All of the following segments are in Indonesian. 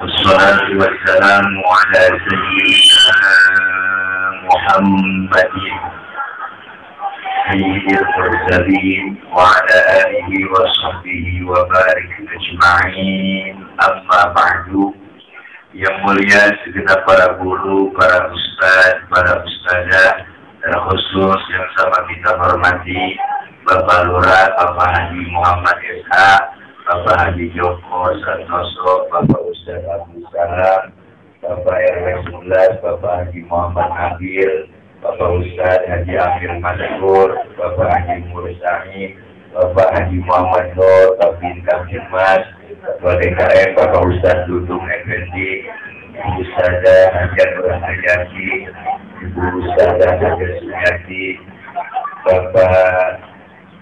والصلاة والسلام على سيدنا محمد سيد المرسلين وعلى آله وصحبه وبارك أجمعين. Amma ba'du. Yang mulia segenap para guru, para ustaz, para ustazah, dan khusus yang sama kita hormati Bapak Lurah, Bapak Haji Muhammad S.A., Bapak Haji Joko Santoso, Bapak Ustaz Abdul Salam, Bapak RW 11, Bapak Haji Muhammad Nabil, Bapak Ustaz Haji Amir Masyur, Bapak Haji Mursahi, Bapak Haji Muhammad Nur, Kabin Kamjirmas, Ketua DKM, Bapak Ustaz Dudung Effendi, Ibu Ustazah Hajar Nurhayati, Ibu Ustazah Hajar Sunyati, Bapak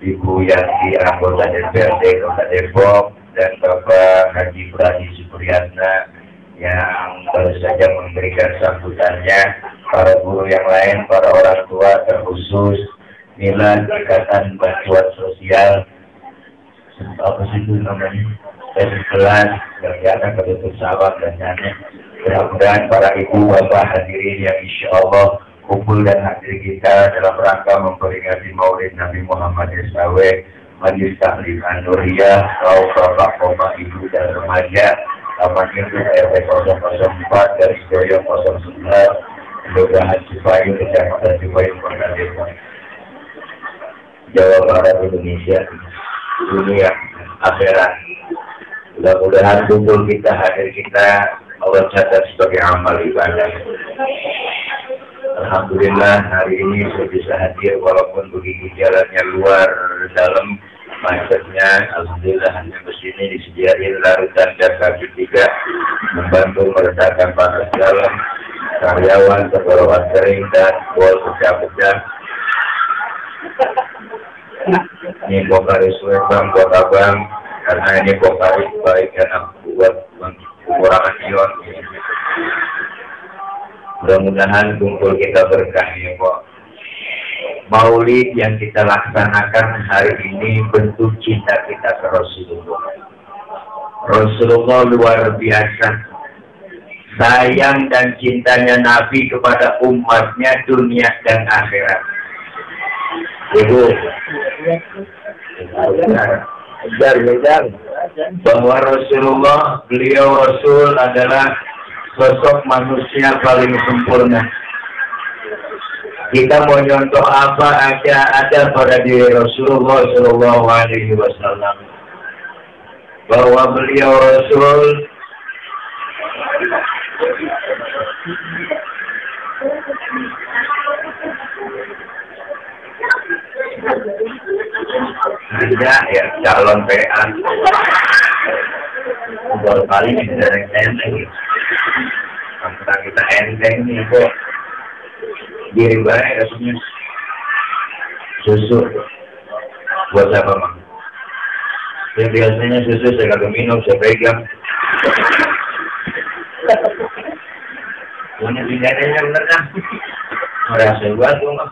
Ibu Yanti anggota DPRD Kota Depok, dan Bapak Haji Pradi Supriyatna yang baru saja memberikan sambutannya, para guru yang lain, para orang tua, terkhusus Milan Ikatan Bantuan Sosial apa sih itu namanya, kelas kegiatan kebetulan sahabat dan nyanyi. Mudah-mudahan para ibu bapak hadirin yang insya Allah kumpul dan hadir kita dalam rangka memperingati Maulid Nabi Muhammad SAW, Majelis Taklim An-Nuriyah, kaum bapak-bapak, ibu dan remaja, Taman Induk RW 004 dari Joyo 09, Kelurahan Cipayung, Kecamatan Cipayung, Kota Depok, Jawa Barat, Indonesia, dunia akhirat. Mudah-mudahan kumpul kita, hadir kita Allah catat sebagai amal ibadah. Alhamdulillah hari ini saya bisa hadir walaupun begitu jalannya luar dalam macetnya. Alhamdulillah hanya kesini disediain larutan dan kaki tiga membantu meredakan panas dalam, karyawan tergolongan kering dan bol pecah-pecah. Ini Bokaris Webang, Kota Bang, karena ini Bokaris baik enak buat kekurangan ion. Mudah-mudahan kumpul kita berkah ya kok. Maulid yang kita laksanakan hari ini bentuk cinta kita ke Rasulullah. Rasulullah luar biasa. Sayang dan cintanya Nabi kepada umatnya dunia dan akhirat. Ibu, bahwa Rasulullah, beliau Rasul adalah sosok manusia paling sempurna. Kita mau nyontoh apa aja ada pada diri Rasulullah Shallallahu Alaihi Wasallam. Bahwa beliau Rasul ada ya calon PA baru kali ini dari enteng. Antara kita enteng nih kok diri baik rasanya susu buat siapa mang? Yang biasanya susu saya kagak minum, saya pegang. Punya bidadanya bener kan? Merasa buat tuh nggak?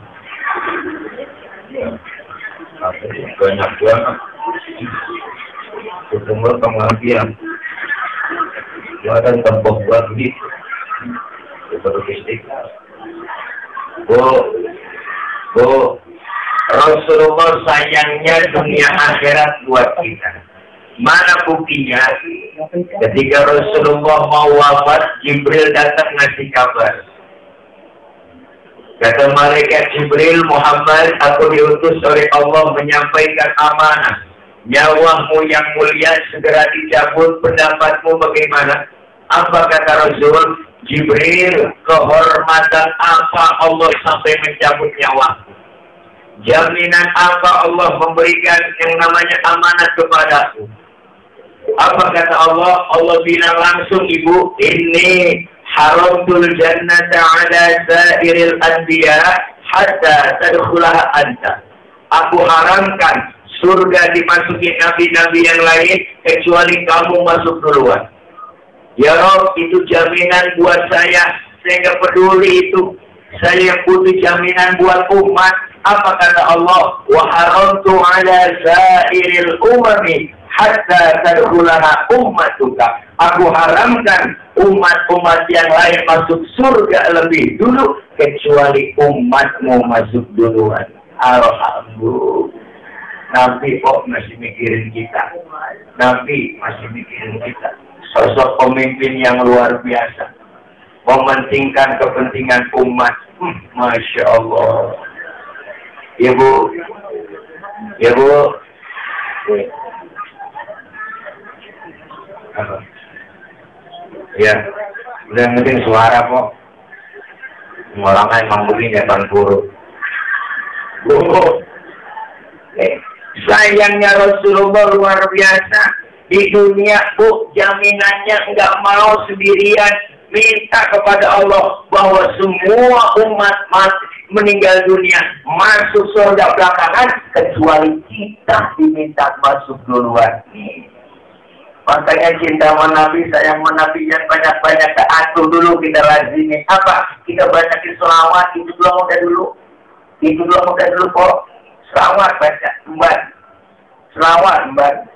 Banyak banget. Ketemu pengajian. Buatan tempok buat gitu. Seperti istiqlal. Bu, Rasulullah sayangnya dunia akhirat buat kita. Mana buktinya? Ketika Rasulullah mau wafat, Jibril datang ngasih kabar. Kata malaikat Jibril, Muhammad, aku diutus oleh Allah menyampaikan amanah. Nyawamu yang mulia segera dicabut, pendapatmu bagaimana? Apa kata Rasul? Jibril, kehormatan apa Allah sampai mencabut nyawa? Jaminan apa Allah memberikan yang namanya amanat kepadaku? Apa kata Allah? Allah bilang langsung, ibu, ini haramtul jannata ala sairil anbiya hatta tadkhulaha anta. Aku haramkan surga dimasuki nabi-nabi yang lain kecuali kamu masuk duluan. Ya Rob, itu jaminan buat saya nggak peduli itu. Saya butuh jaminan buat umat. Apa kata Allah? Wa haramtu ala sairil umami hatta tadkhulaha ummatuka. Aku haramkan umat-umat yang lain masuk surga lebih dulu kecuali umatmu masuk duluan. Alhamdulillah. Nabi kok masih mikirin kita. Nabi masih mikirin kita. Sosok pemimpin yang luar biasa. Mementingkan kepentingan umat. Masya Allah. Ibu. Ibu. Apa? Ya. Udah ngeting suara kok. Mulanya emang begini ya Bang Guru. Sayangnya Rasulullah luar biasa. Di dunia Bu, jaminannya nggak mau sendirian. Minta kepada Allah bahwa semua umat meninggal dunia masuk surga belakangan kecuali kita diminta masuk duluan. Makanya cinta sama Nabi, sayang sama Nabi, yang banyak-banyak keatur dulu kita lazimi. Apa? Kita banyakin sholawat, itu dulu muda dulu. Itu dulu muda dulu kok. Sholawat baca, Mbak. Sholawat, Mbak.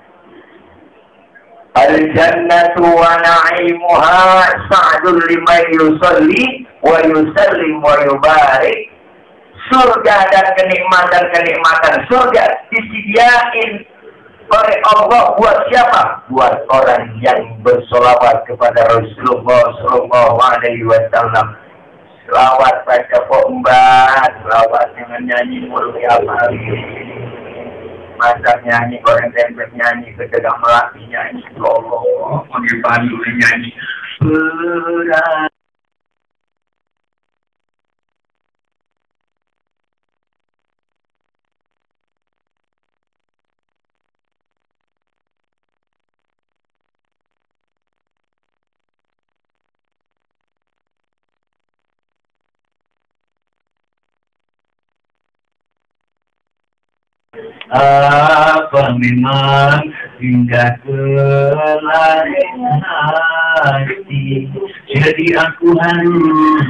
Al-jannatu wa na'imuha sa'dul liman yusalli wa yusallim wa yubarik. Surga dan kenikmatan surga disediain oleh Allah buat siapa? Buat orang yang bersolawat kepada Rasulullah Sallallahu Alaihi Wasallam. Selawat baca Mbak, selawat dengan nyanyi mulia hari. Masak nyanyi, goreng tempe nyanyi, kedegang melati nyanyi. Allah, panggil pandu nyanyi. Berat. Apa memang hingga ke langit hati, jadi aku harus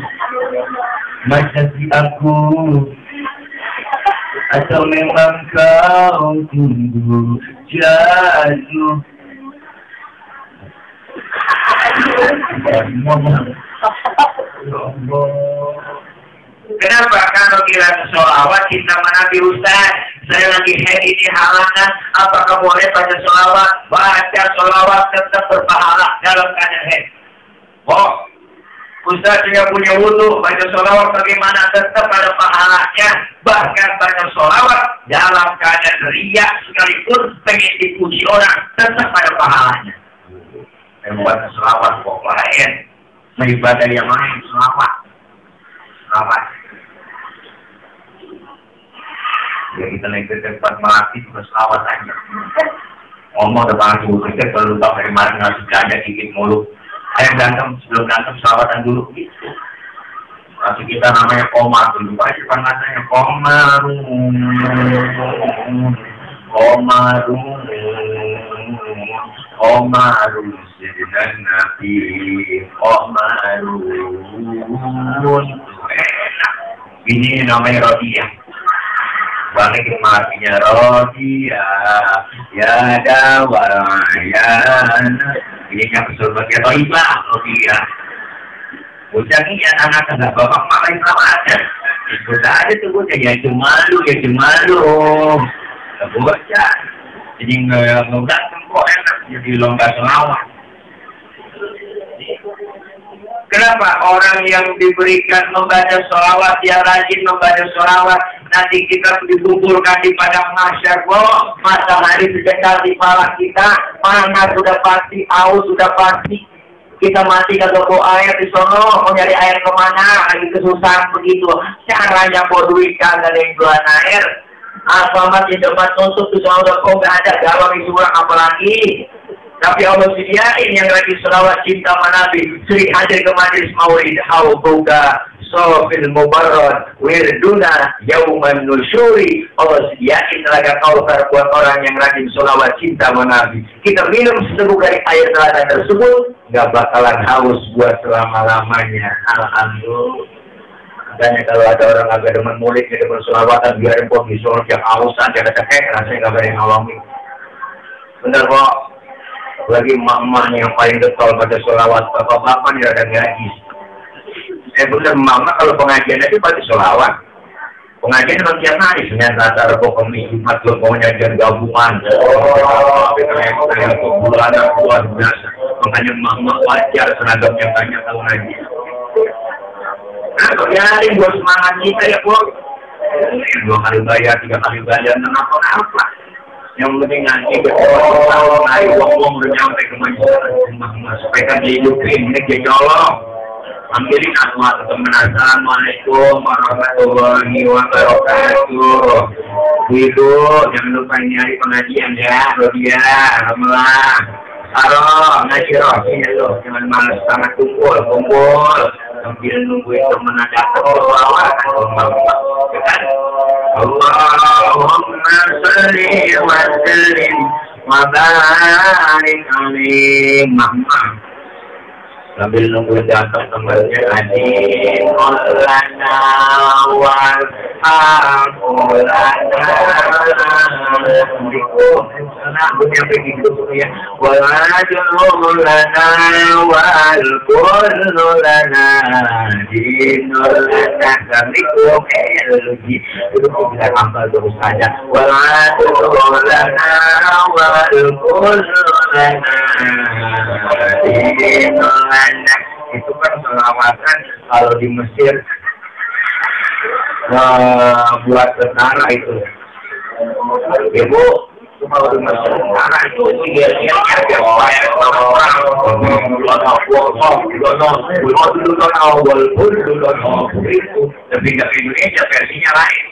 menjadi aku, atau memang kau tunggu jatuh. Kenapa kalau kira sholawat cinta Nabi Ustaz? Saya lagi head ini halangan. Apakah boleh baca sholawat? Baca sholawat tetap berpahala dalam keadaan head. Oh, Ustaz juga punya wudu. Baca sholawat bagaimana? Tetap ada pahalanya. Bahkan baca sholawat dalam keadaan riya sekalipun pengen dipuji orang, tetap ada pahalanya. Membuat sholawat kok lain. Ibadah yang lain sholawat. Sholawat. Ya kita naik ke tempat melatih juga selawat aja. Ngomong depan ibu kita kalau lupa dari mana ngasih belanja dikit mulu. Ayo berantem, sebelum berantem selawatan dulu gitu. Kasih kita namanya komar dulu. Aja depan matanya Komarun Sayyidina Nabi Komarun. Ini namanya Rodiyah. Balik artinya Rodia, ya dawayan. Ini yang betul bagian Toibah, Rodia. Bocah ini anak enggak bapak malah sama aja. Bocah aja tuh bocah ya cemalu. Bocah. Jadi nggak datang kok enak jadi lomba selawat. Kenapa orang yang diberikan membaca sholawat, yang rajin membaca sholawat, nanti kita dikumpulkan di padang mahsyar, matahari sedekal di kepala kita, panas sudah pasti, aus sudah pasti, kita mati kagak bawa air di sono, mau nyari air kemana, lagi kesusahan begitu, caranya bawa duit kagak ada yang jualan air, Alfamart di tempat tutup di sono udah kok nggak ada, gawang disurang apalagi. Tapi Allah sediain yang lagi selawat cinta Nabi, sering hadir ke majlis maulid, haubuka sofil mubarrad wirduna yauman nusyuri. Allah sediain telaga kautsar buat orang yang rajin selawat cinta Nabi. Kita minum seteguk dari air telaga tersebut, nggak bakalan haus buat selama-lamanya. Alhamdulillah. Makanya kalau ada orang agak demen murid, demen selawatan, biarin kok di sholat yang hausan, jangan cekek, rasanya nggak ada yang ngalamin. Bener kok. Lagi emak-emak yang paling getol pada sholawat, bapak-bapak nih ada gaji. Bener emak-emak kalau pengajian itu pasti sholawat. Pengajian memang tiap hari, Senin, Selasa, Rabu, Kamis, Jumat, pengajian gabungan. Bulanan luar biasa. Makanya emak-emak wajar seragamnya banyak kalau ngaji. Nah, biarin buat semangat kita ya, Bos. 2 kali bayar, 3 kali bayar, kenapa? Yang penting nanti naik uang udah nyampe ke majelis supaya kan dihidupin, ini dia nyolong. Ambilin asma teman. Assalamualaikum warahmatullahi wabarakatuh. Itu jangan lupa nyari pengajian ya, Rodia, Alhamdulillah. Taruh ngaji roh, ini loh, jangan malas sangat kumpul. Sambil nungguin teman ada bawah, kan? Allahumma sholli wa sallim wa barik alaihi Muhammad. Sambil nunggu datang temannya Adi Maulana wal Maulana punya begitu ya wajul lana wal kullu lana dinul lana kamikum elgi itu kita hafal terus saja wajul lana wal kullu lana dinul lana. Itu kan selawatan kalau di Mesir buat tentara itu. Ibu, kalau di Mesir tentara itu dia tapi nggak ke Indonesia versinya lain.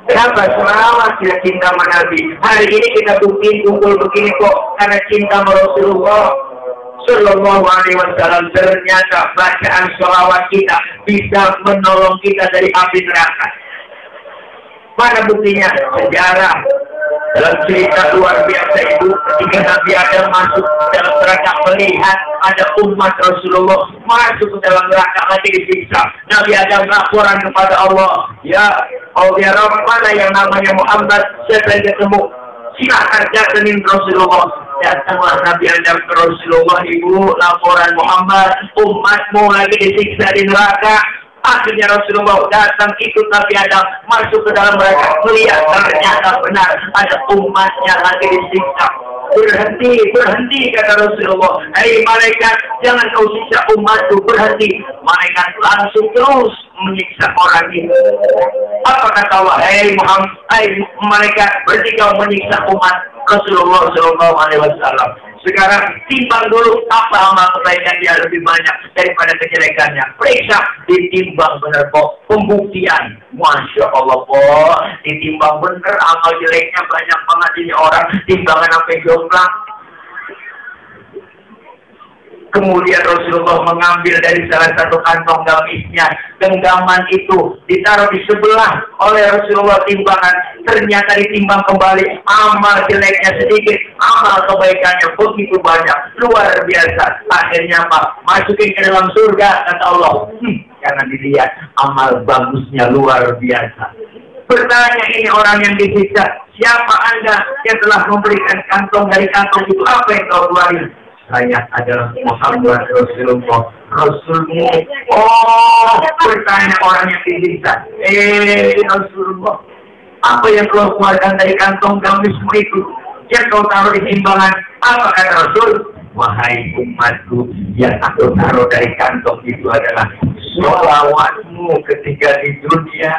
Kenapa selawat kita cinta sama Nabi? Hari ini kita kumpul begini kok karena cinta sama Rasulullah Sallallahu Alaihi Wasallam. Ternyata bacaan selawat kita bisa menolong kita dari api neraka. Mana buktinya? Sejarah dalam cerita luar biasa itu ketika Nabi Adam masuk dalam neraka melihat ada umat Rasulullah masuk ke dalam neraka lagi disiksa. Nabi Adam laporan kepada Allah, ya Rabb, mana yang namanya Muhammad, saya ketemu, silakan datangin Rasulullah. Datanglah Nabi Adam ke Rasulullah, ibu, laporan Muhammad, umatmu lagi disiksa di neraka. Akhirnya Rasulullah datang ikut Nabi Adam masuk ke dalam mereka, melihat ternyata benar ada umatnya lagi disiksa. Berhenti kata Rasulullah. Hei malaikat, jangan kau siksa umatku, berhenti. Malaikat langsung terus menyiksa orang itu. Apa kata Allah? Hei Muhammad, malaikat, berhenti kau menyiksa umat Rasulullah Sallallahu Alaihi Wasallam. Sekarang timbang dulu apa amal kebaikan dia lebih banyak daripada kejelekannya. Periksa, ditimbang benar kok. Pembuktian, Masya Allah kok. Ditimbang benar amal jeleknya banyak banget ini orang. Timbangan sampai jomplang. Kemudian Rasulullah mengambil dari salah satu kantong gamisnya. Genggaman itu ditaruh di sebelah oleh Rasulullah timbangan. Ternyata ditimbang kembali. Amal jeleknya sedikit, amal kebaikannya begitu banyak. Luar biasa. Akhirnya Pak, masukin ke dalam surga, kata Allah. Karena dilihat amal bagusnya luar biasa. Bertanya ini orang yang disiksa, siapa Anda yang telah memberikan kantong dari kantong itu? Apa yang kau keluarin? Saya adalah Muhammad Rasulullah, Rasulmu. Oh, bertanya orang yang disiksa. Rasulullah, apa yang kau keluarkan dari kantong gamismu itu? Yang kau taruh di timbangan. Apa kata Rasul? Wahai umatku, yang aku taruh dari kantong itu adalah sholawatmu ketika di dunia.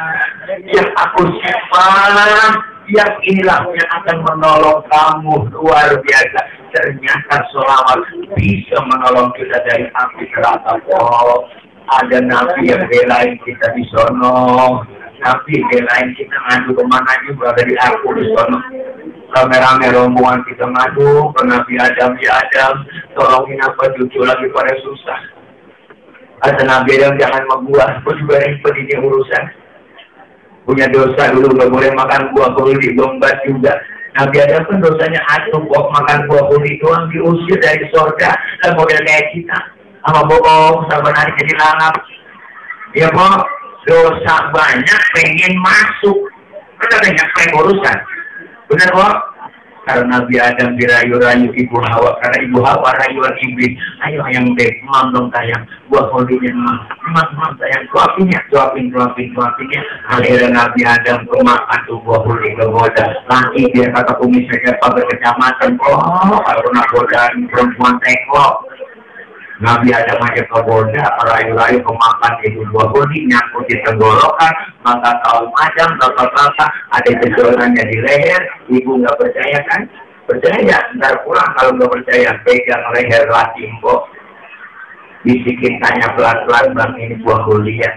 Yang aku simpan, yang inilah yang akan menolong kamu. Luar biasa. Ternyata sholawat bisa menolong kita dari api neraka. Oh, ada nabi yang belain kita di sono, nabi belain kita ngadu kemana juga dari aku di sono. Rame-rame rombongan kita ngadu ke Nabi Adam, ya Adam, tolongin apa cucu lagi pada susah. Ada Nabi Adam jangan membuah, aku juga ribet ini urusan. Punya dosa dulu, gak boleh makan buah, perlu dibombat juga. Nabi Adam kan dosanya atuh kok makan buah budi doang diusir dari surga. Dan model kayak kita sama bohong, sabar hari jadi lalap. Ya kok dosa banyak pengen masuk. Kita banyak pengen urusan. Benar kok? Karena Nabi Adam dirayu-rayu Ibu Hawa, karena Ibu Hawa rayuan iblis. Ayo yang deh, mam dong sayang, buah holdingnya mam sayang, suapin ya. Akhirnya Nabi Adam kemakan tuh buah holding kegoda. Laki dia kata kumisnya pada kecamatan, kalau nak godaan perempuan teko. Nabi Adam aja kegoda, rayu-rayu kemakan itu buah holding, nyangkut di tenggorokan, maka kaum Adam, bapak-bapak, ada benjolannya di leher. Ibu nggak percaya kan? Percaya, ntar pulang kalau nggak percaya, pegang leher laki kok. Bisikin tanya pelan-pelan, bang ini buah holding ya.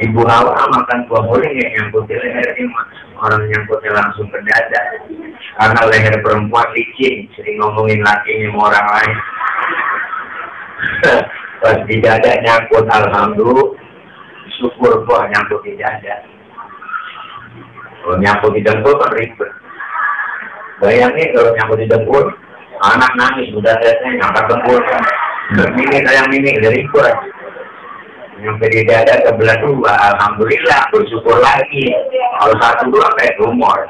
Ibu Hawa makan buah holding yang nyangkut di lehernya, orang nyangkutnya langsung ke dada. Karena leher perempuan licin, sering ngomongin lakinya sama orang lain. Pas di dada nyangkut, alhamdulillah, syukur buah nyangkut di dada. Kalau nyangkut di dengkul kan ribet. Bayangin kalau nyangkut di dengkul, anak nangis, udah lihatnya nyangkut dengkul kan. Mimi sayang Mimi, dari ribet. Nyampe di dada sebelah dua, alhamdulillah, bersyukur lagi. Kalau satu dua kayak rumor.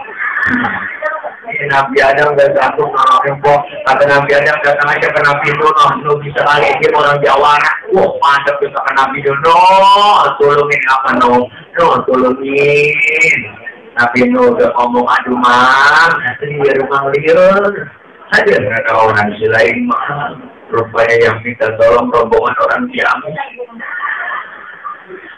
Nabi Adam udah satu ngalamin kok. Kata Nabi Adam datang aja ke Nabi Dono, lu bisa kali dia orang Jawa. Wah mantap bisa ke Nabi Dono, tolongin apa no, tolongin. Nabi Dono udah ngomong aduh mang, nanti di rumah liur. Aja nggak tahu orang lain mah. Rupanya yang minta tolong rombongan orang Ciamis.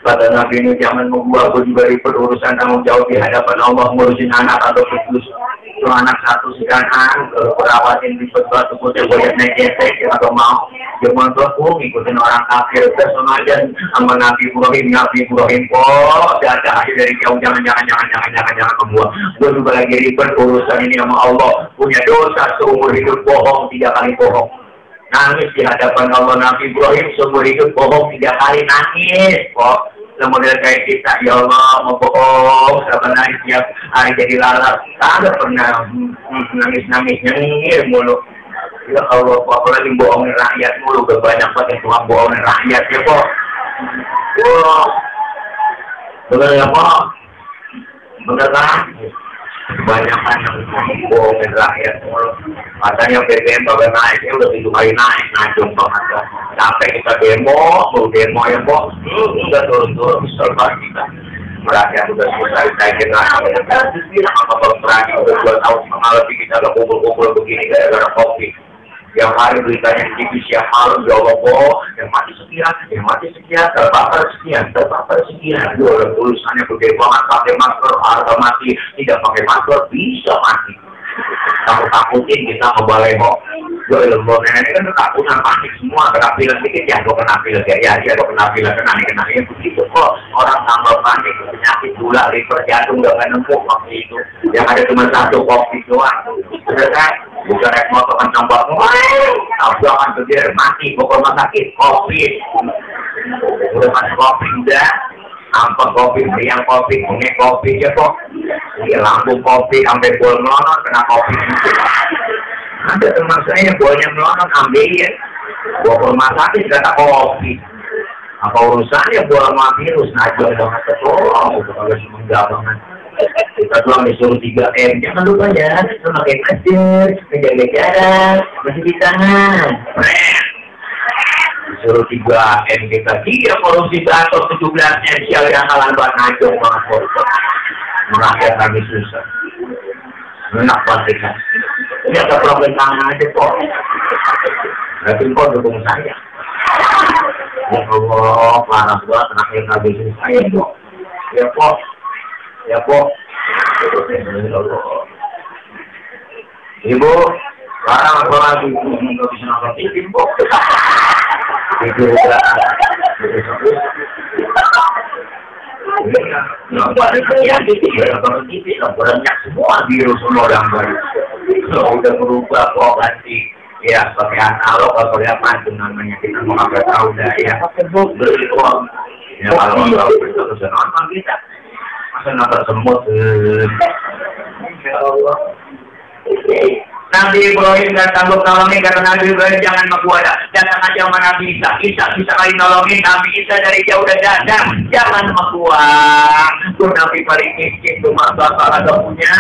Kata Nabi ini jangan membuat aku juga ribet urusan tanggung jawab di hadapan Allah ngurusin anak atau putus. Itu anak satu sekarang perawatin di sesuatu putih boleh naik esek atau mau jangan tuh ngikutin orang kafir tersengaja sama Nabi Ibrahim kok ada akhir dari jauh jangan membuat gue juga lagi ribet urusan ini sama Allah punya dosa seumur hidup bohong 3 kali bohong nangis di hadapan Allah Nabi Ibrahim seumur hidup bohong 3 kali nangis kok. Model kayak kita, ya Allah, mau bohong, sabar nangis tiap hari jadi lalap. Tidak pernah nangis nyengir mulu. Ya Allah, apalagi bohongin rakyat mulu, banyak banget yang bohongin rakyat ya kok. Wah, bener ya kok? Bener kan? Kebanyakan yang bohongin rakyat mulu. Katanya BBM bakal naik, ya udah 7 kali naik, najong banget. Sampai kita demo ya kok, udah turun-turun, serba kita. Rakyat udah selesai, saya kira apa berani udah 2 tahun mengalami kita udah kumpul-kumpul begini gara-gara kopi. Yang hari beritanya di TV siang malam, ya Allah, yang mati sekian, terpapar sekian. Udah tulisannya gede banget, pakai masker, harga mati, tidak pakai masker, bisa mati. Takut-takutin kita ngebalai kok. Gue ilmu nenek kan ketakutan panik semua, kena pilek dikit ya, gue kena pilek ya, gue kena pilek, kena begitu kok. Orang tambah panik, penyakit gula, liver, jantung, udah gak nemu waktu itu. Yang ada cuma 1 kopi doang. Udah kan? Bukan naik motor kan nambah, tabrakan gede, mati, pokok rumah sakit, kopi. Udah masuk kopi, udah. Ampak kopi, meriang kopi, kuning kopi aja kok. Iya lampu kopi, sampai bol melonot, kena kopi. Ada teman saya bolnya melonot, ambil ya. Bawa ke rumah sakit, kata kopi. Apa urusannya bola sama virus, najong banget. Oh, kalau semenggak banget. Kita doang disuruh 3M. Jangan lupa ya, memakai masker, menjaga jarak, bersih tangan. Disuruh 3M kita. Dia korupsi kantor 17 sial yang kalah buat najong banget. Merakyat kami susah. Enak banget kan. Ini ada problem tangan aja kok. Tapi kok dukung saya. Ya Allah, parah banget terakhir kami susah ya kok. Ya kok. Ibu, sekarang aku lagi nggak bisa nonton TV kok. Itu udah. Banyak semua virus orang baru. Kalau udah berubah kok nanti ya pakai analog atau apa itu namanya kita mau nggak tahu dah ya. Ya kalau nggak bisa nonton kita. Masa nonton semut Allah. Nabi Ibrahim dan sanggup nolongin karena Nabi Ibrahim jangan mengkuada. Datang aja sama Nabi Isa. Isa bisa kali nolongin. Nabi Isa dari jauh udah datang. Jangan mengkuat. Tuh Nabi paling miskin tuh masa salah gak punya.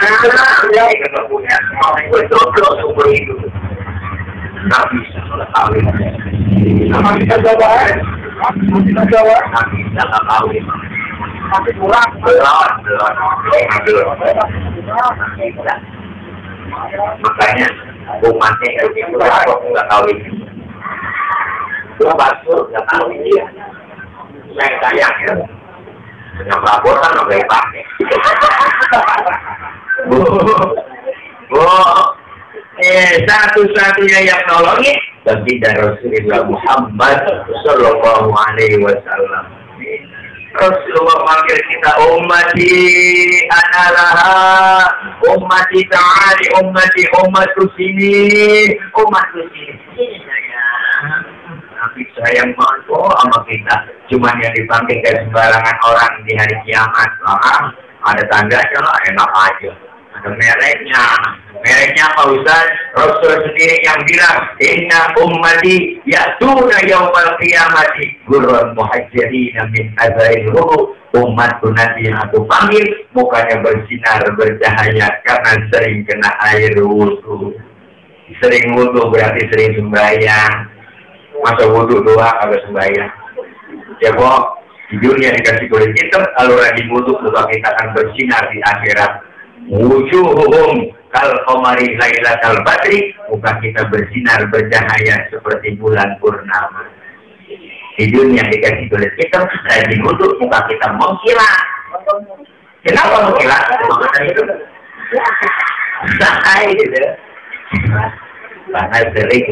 Ya gak punya. Mau gue jodoh seumur hidup. Nabi Isa kalau kawin. Nama kita jawab. Kita jawab. Nabi Isa gak kawin. Tapi kurang. Belum. Makanya umatnya itu nggak kawin. Itu basur nggak kawin dia. Saya sayang ya. Dengan laporan nggak boleh pakai. Satu-satunya yang nolongin baginda Rasulullah Muhammad Sallallahu Alaihi Wasallam. Rasulullah panggil kita ummati analah, ummati ta'ali, ummatu sini. Nabi sayang banget sama kita. Cuman yang dipanggil kayak sembarangan orang di hari kiamat. Ada tandanya lah, enak aja. Ada mereknya apa Ustaz? Rasul sendiri yang bilang, inna ummati ya'tuna yawmal qiyamati gurran muhajjalina min azaril wudu. Umatku nanti yang aku panggil mukanya bersinar bercahaya karena sering kena air wudu. Sering wudu berarti sering sembahyang. Masa wudu doang agak sembahyang. Ya kok di dunia dikasih kulit hitam, kalau lagi wudu muka kita akan bersinar di akhirat. Wujuhum kal qamari lailatal badri, muka kita bersinar bercahaya seperti bulan purnama. Di dunia dikasih kulit hitam, lagi wudu muka kita mengkilat. Kenapa mengkilat? Makanya itu santai gitu. Karena sering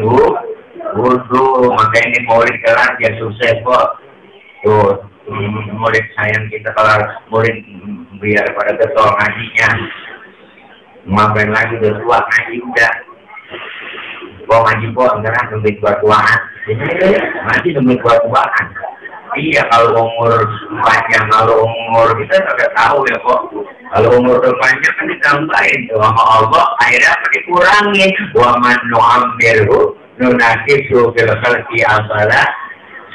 wudu, makanya ini murid kelas ya sukses kok. Tuh, murid sayang kita kalau murid biar pada ketol ngajinya. Ngapain lagi udah tua ngaji udah. Kok ngaji kok sekarang demi tua-tuaan. Ngaji demi tua-tuaan. Iya kalau umur panjang, kalau umur kita nggak tahu ya kok. Kalau umur panjang kan ditambahin tuh sama Allah, akhirnya apa dikurangin. Wa man nu'ammirhu nunakisu fil khalqi afala.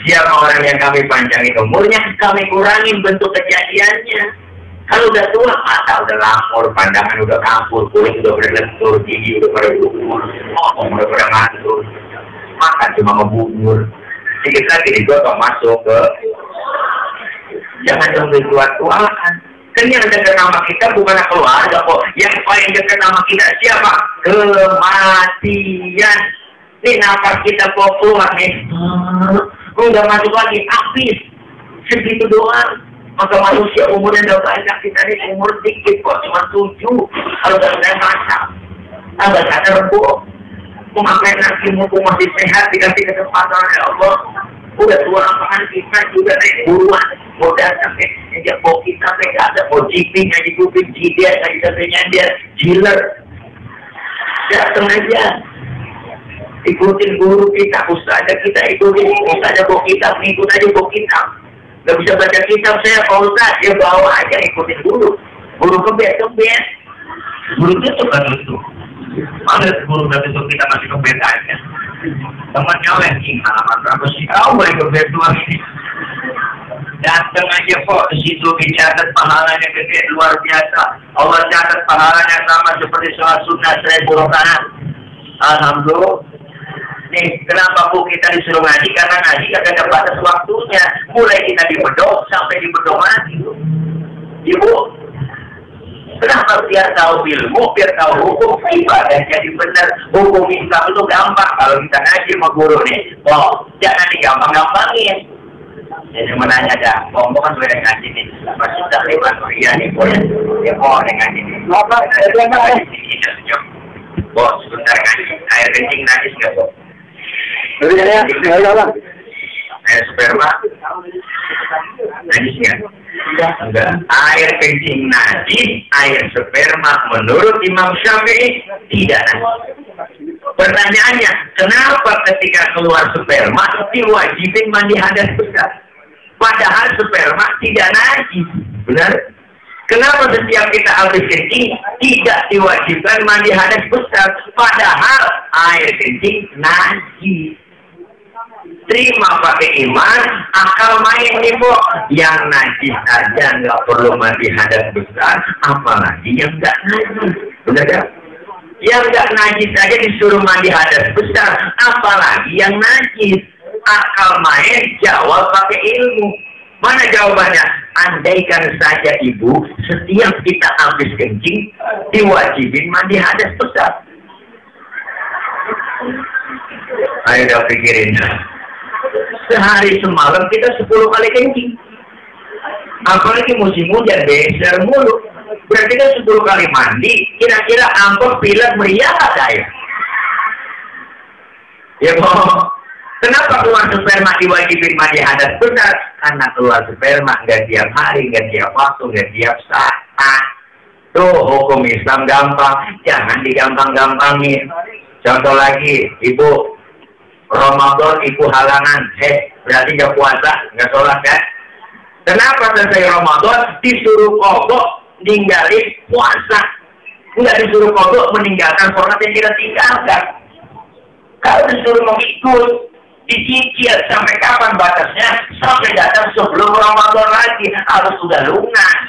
Siapa orang yang kami panjangin umurnya, kami kurangin bentuk kejadiannya. Kalau udah tua, mata udah lamur, pandangan udah kampur, kulit udah berlentur, gigi udah bergugur, ngomong udah pada ngantur, makan cuma ngebubur. Sedikit lagi digotong masuk ke, jangan sampai tua-tuaan. Kan yang dekat nama kita bukan keluarga kok. Yang paling dekat nama kita siapa? Kematian. Ini nafas kita kok keluar nih. Udah masuk lagi, habis. Segitu doang. Maka manusia umurnya udah banyak, kita ini umur dikit kok, cuma 7. Kalau udah masak, agak sadar bu, memakai nasi mumpung masih sehat, dikasih kesempatan ya Allah. Udah tua apaan kita juga naik buruan, mau datang ngejak bawa kita, ada mau jiping, ngaji kuping, jidat, ngaji katanya dia, jiler. Datang aja. Ikutin guru kita, ustazah kita ikutin, ustazah bawa kitab, ngikut aja bawa kitab. Gak bisa baca kitab saya, Pak Ustaz, ya bawa aja ikutin guru. Guru kebet. Guru itu kan itu. Mana guru dari itu kita masih kebet aja. Temannya lagi, halaman berapa sih? Boleh kebet doang ini. Datang aja kok, di situ dicatat pahalanya gede, luar biasa. Allah catat pahalanya sama seperti sholat sunnah 1000 rakaat. Alhamdulillah. Nih, kenapa bu kita disuruh ngaji? Karena ngaji kagak ada batas waktunya. Mulai kita di bedok sampai di bedok mati. Ibu, kenapa biar tahu ilmu, biar tahu hukum ibadah jadi benar. Hukum Islam itu gampang. Kalau kita ngaji sama guru nih, jangan digampang-gampangin. Jadi menanya dah, mau kan boleh ngaji nih, masih tak lewat, iya nih boleh, ya boleh ngaji nih. Bos, sebentar ngaji, air kencing najis nggak bos? Air sperma najis nggak? Enggak. Air kencing najis, air sperma menurut Imam Syafi'i tidak najis. Pertanyaannya, kenapa ketika keluar sperma diwajibin mandi hadas besar? Padahal sperma tidak najis, benar? Kenapa setiap kita habis kencing tidak diwajibkan mandi hadas besar, padahal air kencing najis? Terima pakai iman, akal main nih Bu. Yang najis saja nggak perlu mandi hadas besar, apalagi yang nggak najis. Udah kan? Yang nggak najis saja disuruh mandi hadas besar, apalagi yang najis. Akal main jawab pakai ilmu. Mana jawabannya? Andaikan saja ibu setiap kita habis kencing diwajibin mandi hadas besar. Ayo udah pikirin. Sehari semalam kita 10 kali kencing. Apalagi musim hujan beser mulu. Berarti kan 10 kali mandi. Kira-kira angkot pilek meriah ada ya? Ya boh. Kenapa keluar sperma diwajibin mandi hadas besar? Karena keluar sperma nggak tiap hari, nggak tiap waktu, nggak tiap saat. Tuh hukum Islam gampang. Jangan digampang-gampangin. Contoh lagi, ibu Ramadan ibu halangan, berarti nggak puasa, nggak sholat kan? Kenapa selesai Ramadan disuruh kodok ninggalin puasa? Nggak disuruh kodok meninggalkan sholat yang kita tinggalkan. Kalau disuruh mengikut, dicicil sampai kapan batasnya? Sampai datang sebelum Ramadan lagi, harus sudah lunas.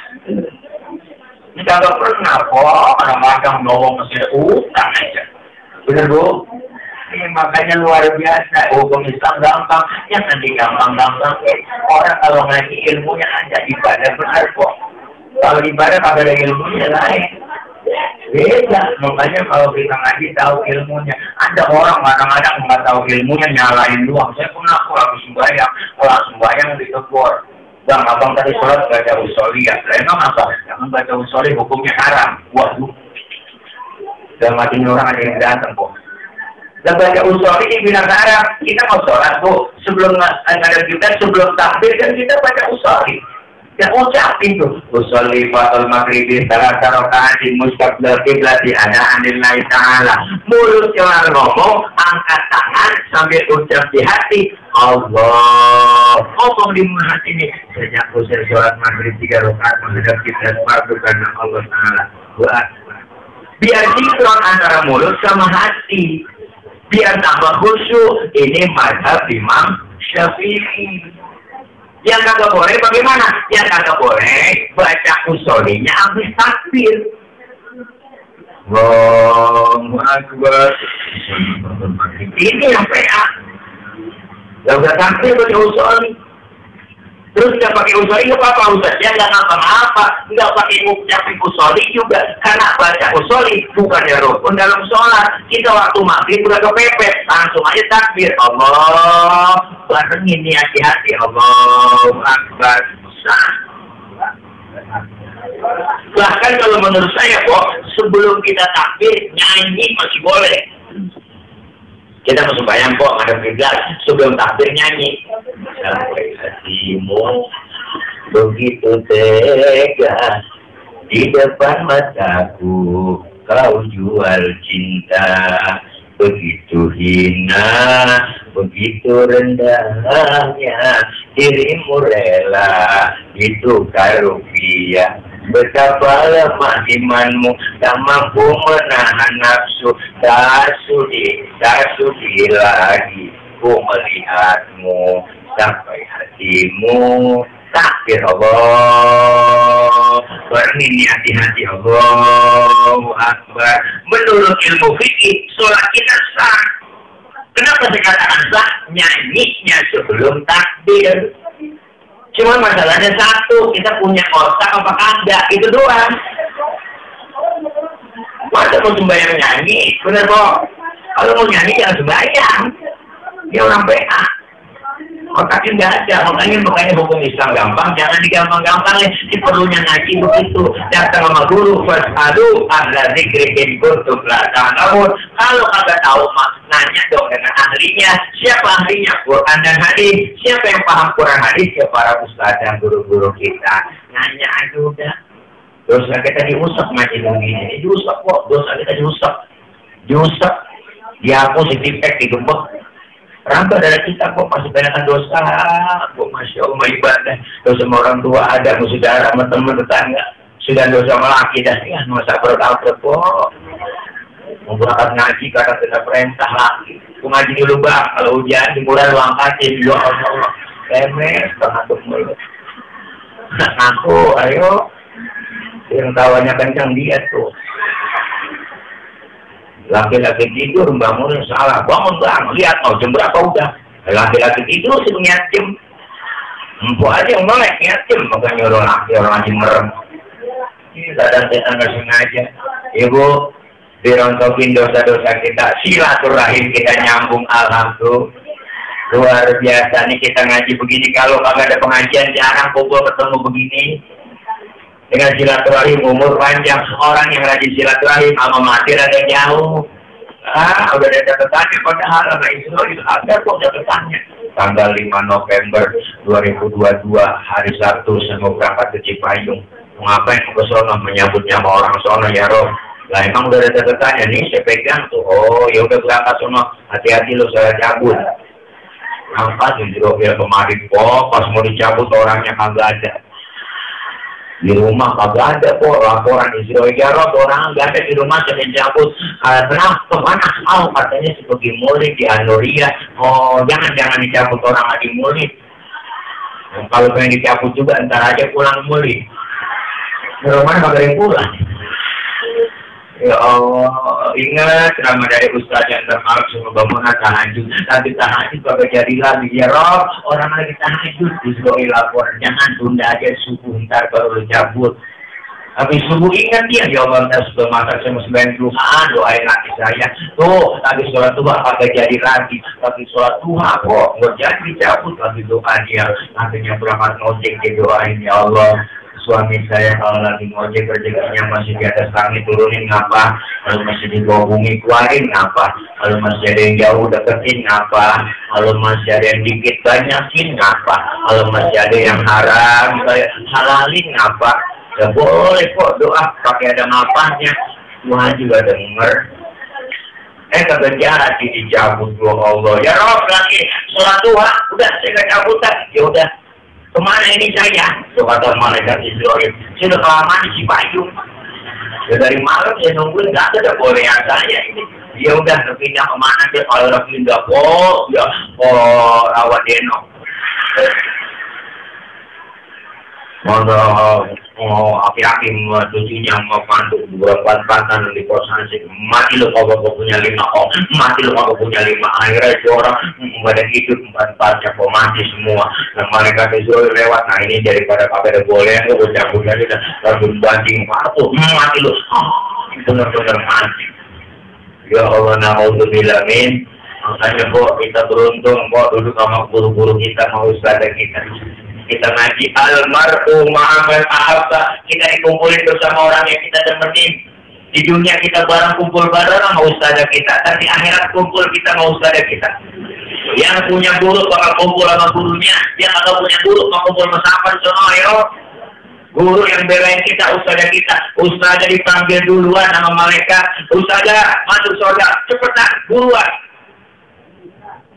Ini kagak pernah kok, kadang-kadang nolong ke utang aja. Bener Bu? Ini makanya luar biasa, hukum Islam gampang, jangan digampang-gampang. Orang kalau ngaji ilmunya ada, ibadah benar kok. Kalau ibadah pada ada ilmunya lain. Beda, makanya kalau kita ngaji tahu ilmunya. Ada orang kadang-kadang nggak tahu ilmunya, nyalain doang. Saya pernah aku habis sembahyang ditegur. Bang, abang tadi sholat baca usoli ya? Emang apa? Jangan baca usoli, hukumnya haram. Waduh. Dan matinya orang ada yang datang kok. Dan baca usoli ini bilang haram. Kita mau sholat Bu, sebelum ada kita sebelum takbir kan kita baca usoli. Dan ucapin tuh usoli fatul maghribi salat rakaat mustaqbil qiblat ada anillahi ta'ala. Mulut keluar ngomong, angkat tangan sambil ucap di hati Allah. Ngomong di mulut hati ini sejak usai sholat maghrib 3 rakaat menghadap kiblat fardu karena Allah Ta'ala. Biar sinkron antara mulut sama hati, biar tambah khusyuk. Ini mazhab Imam Syafi'i. Yang kagak boleh bagaimana? Yang kagak boleh baca usolinya habis takbir. Allahu Akbar. Ini yang PA. Gak usah takbir baca usoli. Terus nggak pakai usoli nggak apa-apa Ustaz. Ya nggak apa-apa. Nggak pakai ucapin usoli juga. Karena baca usoli bukan ya rukun dalam sholat. Kita waktu maghrib udah kepepet, langsung aja takbir. Allah, barengin nih hati-hati. Allahu Akbar. Bahkan kalau menurut saya kok sebelum kita takbir nyanyi masih boleh. Kita masuk bayang kok ada kiblat sebelum takbir nyanyi. Sampai hatimu begitu tega di depan mataku, kau jual cinta begitu hina, begitu rendahnya dirimu rela ditukar rupiah. Betapa lemah imanmu, tak mampu menahan nafsu. Tak sudi lagi ku melihatmu sampai hatimu takbir Allah. Bernini hati-hati Allahu Akbar. Menurut ilmu fikih, sholat kita sah. Kenapa saya katakan sah? Nyanyinya sebelum takbir. Cuma masalahnya satu, kita punya otak apa kagak, itu doang. Masa mau sembahyang nyanyi, bener kok. Kalau mau nyanyi jangan sembahyang. Dia orang PA. Otaknya nggak ada, makanya hukum Islam gampang, jangan digampang-gampangin. Perlunya ngaji begitu. Datang sama guru, aduh, ada zikir kuntum la ta'lamun. Kalau kagak tahu mah nanya dong dengan ahlinya. Siapa ahlinya? Quran dan hadis. Siapa yang paham Quran hadis? Ya para ustaz dan guru-guru kita. Nanya aja udah. Dosa kita diusap ngaji begini. Diusap kok, dosa kita diusap, dihapus, dipek, digembok. Rambut dari kita kok masih banyakkan dosa, kok Masya Allah ibadah, dosa sama orang tua ada, sama saudara, sama teman tetangga. sudah dosa melaki dan ya masa berkabut kok. Mau berangkat ngaji kadang kita perintah lagi. Ngaji dulu bang, kalau hujan hiburan lu angkatin. Ya Allah, kemes ngantuk mulu. Ngantuk, ayo. Yang tawannya kencang dia tuh. Laki-laki tidur bangun salah, bangun bang, lihat mau jam berapa udah. Laki-laki tidur sebenarnya jam. Empuk aja yang melek yatim, makanya nyuruh laki orang lagi merem. Ini kadang setan nggak sengaja. Ibu dirontokin dosa-dosa kita, silaturahim kita nyambung, alhamdulillah. Luar biasa nih kita ngaji begini. Kalau kagak ada pengajian jarang kumpul ketemu begini. Dengan silaturahim umur panjang, orang yang rajin silaturahim sama mati ada jauh. Udah ada catatannya padahal nggak itu ada kok catatannya. Tanggal 5 November 2022 hari Sabtu saya mau berangkat ke Cipayung. Mau ngapain ke sono menyambut sama orang sono ya Rob. Lah emang udah ada catatannya nih saya pegang tuh. Oh ya udah berangkat sono, hati-hati lo saya cabut. Nampak justru kemarin kok pas mau dicabut orangnya kagak ada. Di rumah kagak ada kok laporan Israel Jarot orang nggak ada di rumah saya cabut. Kenapa kemana? Katanya sebagai murid di Anoria. Oh jangan dicabut orang lagi murid. Kalau pengen dicabut juga entar aja pulang murid. Di rumah kagak yang pulang. Ya Allah, ingat nama dari Ustaz yang termaaf semua bangunan tahajud. Nanti tahajud kagak jadi lagi ya Rob. Orang lagi tahajud disuruh lapor. Jangan tunda aja subuh ntar baru cabut. Habis subuh ingat dia ya Allah ntar sudah masak sama 90 doain laki saya. Tuh tadi sholat duha kagak jadi lagi. Tapi sholat duha kok nggak jadi cabut lagi doa dia. Nantinya berangkat ngojek dia doain ya Allah. Suami saya kalau lagi ngojek rezekinya masih di atas langit turunin ngapa, kalau masih di bawah bumi keluarin ngapa, kalau masih ada yang jauh deketin ngapa, kalau masih ada yang dikit banyakin ngapa, kalau masih ada yang haram halalin ngapa. Ya boleh kok doa pakai ada ngapanya. Tuhan juga denger. Kagak jarak dicabut dua Allah. Ya Rob lagi sholat duha udah saya gak cabutan. Ya udah. Kemana ini saya? Tuh kata malaikat Israel. Saya udah kelamaan di Cipayung. Ya dari malam saya nungguin nggak ada bolehan saya ini. Ya udah pindah kemana dia? Kalau udah pindah kok, ya Rawadeno. Mau akhir-akhir tujuhnya mau pandu buat-buatan di kosan sih. Mati lo kalau kau punya 5 mati lo kalau punya 5. Akhirnya itu orang badan hidup 4-4 kok mati semua. Nah mereka disuruh lewat. Nah ini daripada kagak ada boleh lo cabut aja dan langsung banting waktu mati lo. Benar-benar mati. Ya Allah naudzubillah min. Makanya kok kita beruntung kok duduk sama guru-guru kita mau ustadzah kita. Kita ngaji almarhum ma'amal ahabba. Kita dikumpulin bersama orang yang kita temenin. Di dunia kita bareng kumpul bareng sama ustadzah kita. Dan di akhirat kumpul kita sama ustadzah kita. Yang punya guru bakal kumpul sama gurunya. Yang agak punya guru bakal kumpul sama sahabat sono ayo. Guru yang belain kita ustadzah kita. Ustadzah dipanggil duluan sama malaikat. Ustadzah masuk surga cepetan buruan.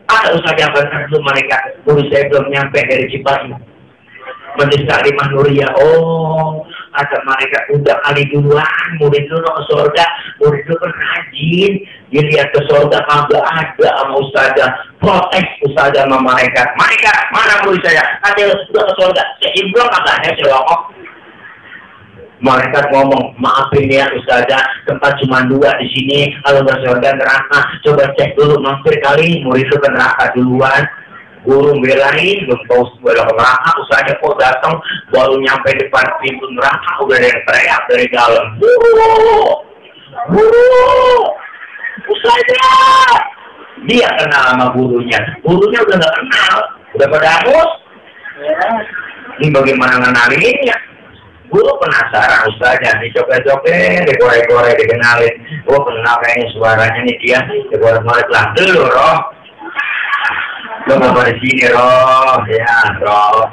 Ada ustadzah benar tuh malaikat. Guru saya belum nyampe dari Cipayung. Mendesak di Manuria. Oh, kata mereka udah kali duluan, murid dulu ke surga, murid dulu kan rajin, dilihat ke surga kagak ada sama ustazah, protes ustazah sama mereka. Mereka mana murid saya? Ada udah ke surga, saya bilang kagak ada celokok. Mereka ngomong, maafin ya ustazah, tempat cuma 2 di sini, kalau ke surga neraka, coba cek dulu mampir kali, murid dulu ke neraka duluan. Guru belain, belum tahu sebelah neraka, usahanya kok datang, baru nyampe depan pintu neraka, udah ada yang teriak dari dalam. Guru, usahanya. Dia kenal sama gurunya udah gak kenal, udah pada hangus. Ini bagaimana ngenalinnya? Guru penasaran ustaznya, dicopet-copet, dikorek-korek, dikenalin. Oh kenal kayaknya suaranya nih dia, dikorek-korek lah dulu roh. Lo mau pada sini roh, ya roh,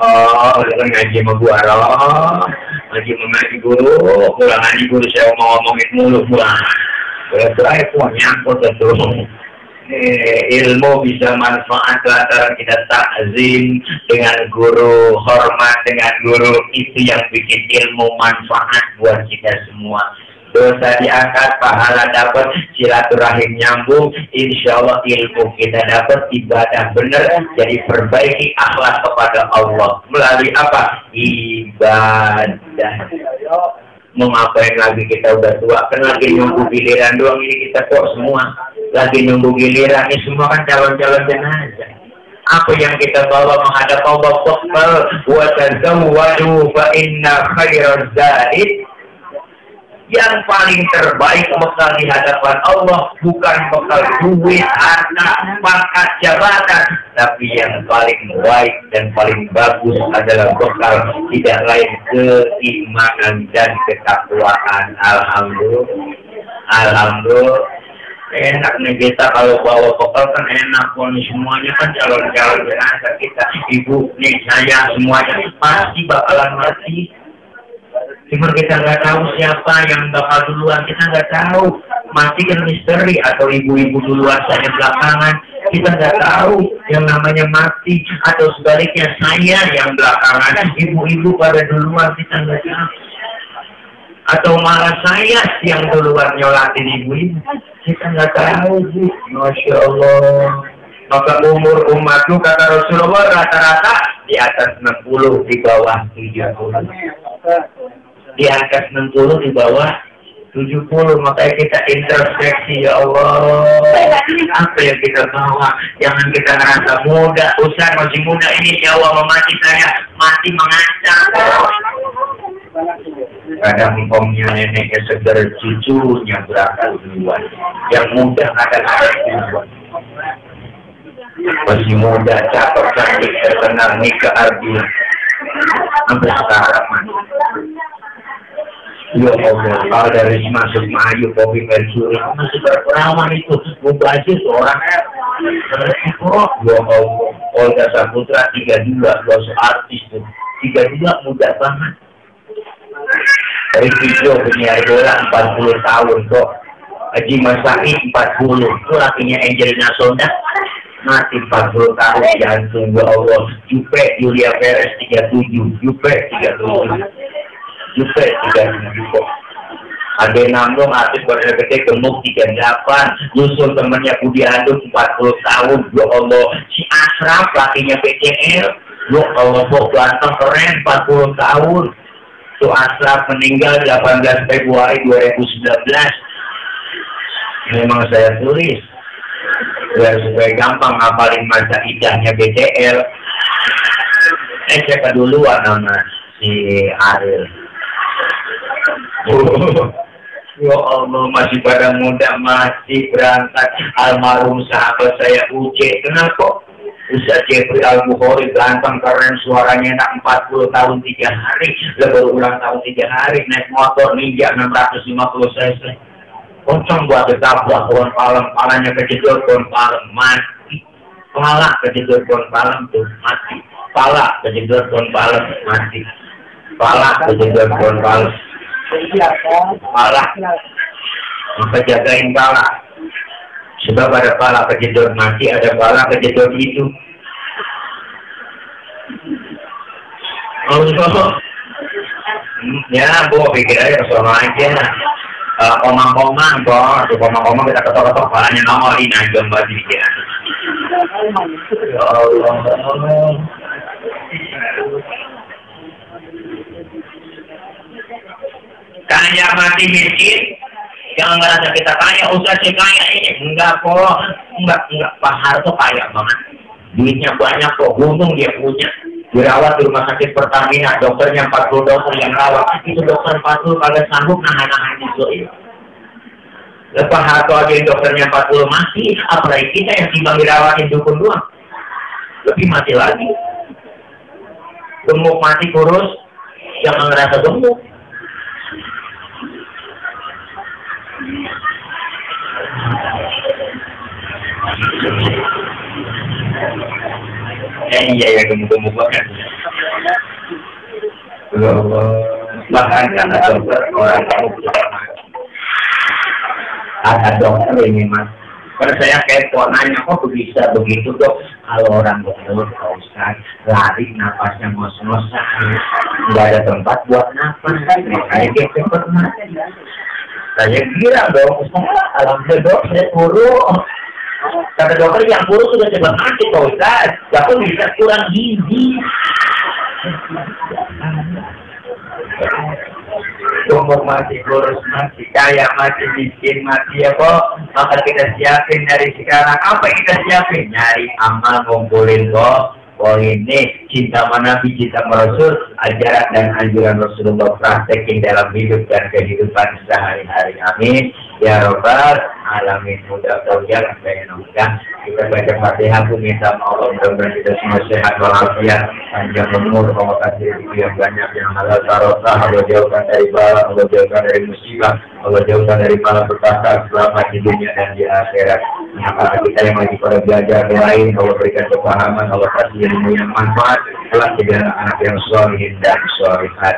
lo kan ngaji sama gua roh, ngaji sama guru, pulang ngaji guru saya mau ngomongin mulu pulang, boleh terakhir pun nyangkut terus, ilmu bisa manfaat lantaran kita takzim dengan guru, hormat dengan guru, itu yang bikin ilmu manfaat buat kita semua. Dosa diangkat, pahala dapat, silaturahim nyambung, insya Allah ilmu kita dapat, ibadah benar, jadi perbaiki akhlak kepada Allah melalui apa? Ibadah. Mau ngapain lagi, kita udah tua, kan lagi nunggu giliran doang ini kita kok semua lagi nunggu giliran, ini semua kan calon-calon jenazah. Apa yang kita bawa menghadap Allah? Faqbal wa tazawwadu fa inna khairaz zadi. Yang paling terbaik bekal di hadapan Allah bukan bekal duit, harta, pangkat, jabatan, tapi yang paling baik dan paling bagus adalah bekal tidak lain keimanan dan ketakwaan. Alhamdulillah, alhamdulillah. Enak nih kita kalau bawa bekal kan enak, nih semuanya kan calon-calon jenazah kita, ibu nih saya semuanya pasti bakalan mati. Cuma kita nggak tahu siapa yang bakal duluan, kita nggak tahu. Mati kan misteri, atau ibu-ibu duluan saya belakangan, kita nggak tahu yang namanya mati, atau sebaliknya saya yang belakangan, ibu-ibu pada duluan, kita nggak tahu. Atau malah saya yang duluan nyolatin ibu-ibu, kita nggak tahu. Masya Allah. Maka umur umatku kata Rasulullah rata-rata di atas 60, di bawah 70. Di atas 60, di bawah 70. Makanya kita introspeksi, ya Allah, apa yang kita bawa. Jangan kita ngerasa muda, Ustaz masih muda ini, nyawa memati saya mati mengancam. Kadang omnya neneknya segar, cucunya berangkat duluan. Yang muda kadang-kadang duluan. Masih muda, cakep, cantik, terkenal, nikah ardi sampai sekarang. Ya Allah, kalau dari masuk Melayu, Kopi Persuri, masih berperawan itu, mubazir seorang. Oh, ya Allah, Olga Saputra 32, artis tuh, 32 muda banget. Dari video penyiar bola 40 tahun kok. Haji Masai 40, itu lakinya Angelina Sonda. Mati 40 tahun jantung, ya Allah. Jupe Julia Perez 37, Jupe 37, Jupe 37 kok. Ada Nambong artis badannya gede gemuk 38, Yusul temennya Budi Andung 40 tahun, ya Allah. Si Asraf lakinya PCL, ya Allah, kok ganteng keren 40 tahun. Tuh Asraf meninggal 18 Februari 2019. Memang saya tulis biar supaya gampang ngapalin masa idahnya BCL. Saya keduluan sama si Ariel. Ya Allah, masih pada muda, masih berangkat. Almarhum sahabat saya Uce, kenapa? Ustaz Jeffrey Al-Bukhari, ganteng, keren, suaranya enak, 40 tahun 3 hari, baru ulang tahun 3 hari, naik motor Ninja 650 cc. Koncong buat tetap buat pohon palem, palanya kejedot pohon palem, mati. Pala kejedot pohon palem tuh, mati. Pala kejedot pohon palem, mati. Pala kejedot pohon palem. Pala. Maka jagain pala. Sebab ada pala kejedot mati, ada pala kejedot itu. Allah. Ya, Bu, pikir aja sama aja. Komang-komang, bos, komang-komang kita ketok-ketok palanya nomolin aja mbak dikit. Ya Allah. Kaya mati miskin, jangan ngerasa kita kaya, usah sih kaya ini. Enggak kok, enggak, Pak Harto kaya banget. Duitnya banyak kok, gunung dia punya. Dirawat di rumah sakit Pertamina, dokternya 40 dokter yang rawat. Itu dokter 40 kagak sanggup nahan-nahan itu. Lepas Harto aja dokternya 40 mati, apalagi kita yang timbang dirawatin dukun doang. Lebih mati lagi. Gemuk mati kurus, jangan ngerasa gemuk. Iya ya, gemuk-gemuk banget. Bahkan karena dokter orang tahu ada dokter ini mas Pada saya kepo nanya, kok bisa begitu dok? Kalau orang dokter, Pak Ustaz, lari napasnya ngos-ngosan, nggak ada tempat buat napas, makanya dia cepat mati. Saya kira dong, alhamdulillah dok, saya buruk. Kata dokter yang buruk sudah cepat mati Pak Ustaz, tapi bisa kurang gizi. Umur masih kurus, masih kaya, masih miskin, masih ya kok. Maka kita siapin dari sekarang. Apa yang kita siapin? Nyari amal, ngumpulin kok. Poin ini, cinta Nabi, cinta Rasul, ajaran dan anjuran Rasulullah praktekin dalam hidup dan kehidupan sehari-hari. Amin. Ya Rabbal Alamin. Mudah-mudahan kita baca Fatihah pun minta Allah mudah-mudahan kita semua sehat walafiat, panjang umur, Allah kasih rezeki yang banyak, yang halal barokah, Allah jauhkan dari bala, Allah jauhkan dari musibah, Allah jauhkan dari malapetaka, selamat di dunia dan di akhirat. Anak-anak kita yang lagi pada belajar lain, Allah berikan kepahaman, Allah kasih ilmu yang manfaat, telah jadi anak-anak yang sholihin dan sholihat.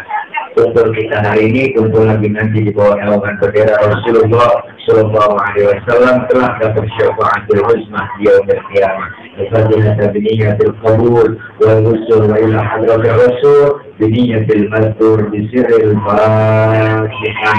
Kumpul kita hari ini, kumpul lagi nanti di bawah naungan bendera Rasulullah Sallallahu Alaihi Wasallam telah dapat syafaatul husnah di yaumil qiyamah. Fadilata biniyatil qabul wal wusul wa ila hadratir rasul biniyatil mazkur bisirril fatihah.